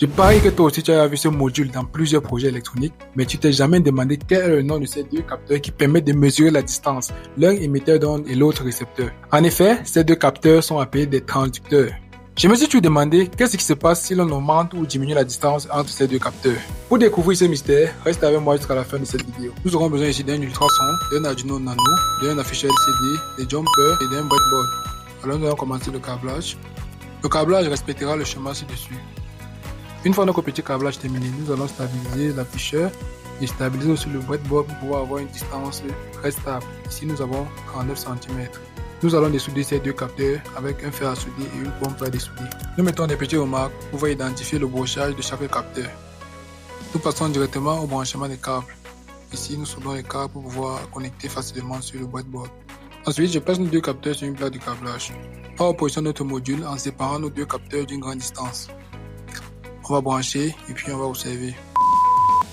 Je parie que toi aussi tu as vu ce module dans plusieurs projets électroniques, mais tu t'es jamais demandé quel est le nom de ces deux capteurs qui permettent de mesurer la distance, l'un émetteur d'onde et l'autre récepteur. En effet, ces deux capteurs sont appelés des transducteurs. Je me suis toujours demandé qu'est-ce qui se passe si l'on augmente ou diminue la distance entre ces deux capteurs. Pour découvrir ce mystère, reste avec moi jusqu'à la fin de cette vidéo. Nous aurons besoin ici d'un ultrason, d'un Arduino Nano, d'un afficheur LCD, des jumpers et d'un breadboard. Alors nous allons commencer le câblage. Le câblage respectera le schéma ci-dessus. Une fois notre petit câblage terminé, nous allons stabiliser l'afficheur et stabiliser aussi le breadboard pour pouvoir avoir une distance très stable. Ici nous avons 39 cm. Nous allons dessouder ces deux capteurs avec un fer à souder et une pompe à dessouder. Nous mettons des petites remarques pour pouvoir identifier le brochage de chaque capteur. Nous passons directement au branchement des câbles. Ici nous soudons les câbles pour pouvoir connecter facilement sur le breadboard. Ensuite, je place nos deux capteurs sur une plaque de câblage. On repositionne notre module en séparant nos deux capteurs d'une grande distance. On va brancher et puis on va observer.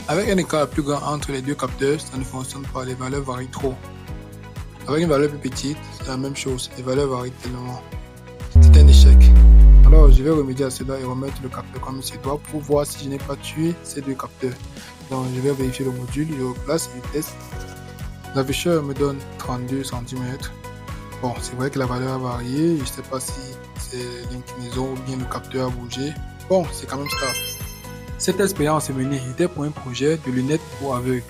Avec un écart plus grand entre les deux capteurs, ça ne fonctionne pas, les valeurs varient trop. Avec une valeur plus petite, c'est la même chose, les valeurs varient tellement. C'est un échec. Alors je vais remédier à cela et remettre le capteur comme il se doit pour voir si je n'ai pas tué ces deux capteurs. Donc je vais vérifier le module, je replace et je teste. L'afficheur me donne 32 cm. Bon, c'est vrai que la valeur a varié, je ne sais pas si c'est l'inclinaison ou bien le capteur a bougé. Bon, c'est quand même stable. Cette expérience menée était pour un projet de lunettes pour aveugles.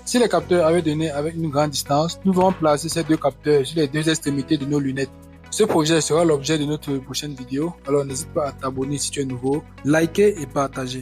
Si les capteurs avaient donné avec une grande distance, nous allons placer ces deux capteurs sur les deux extrémités de nos lunettes. Ce projet sera l'objet de notre prochaine vidéo, alors n'hésite pas à t'abonner si tu es nouveau, liker et partager.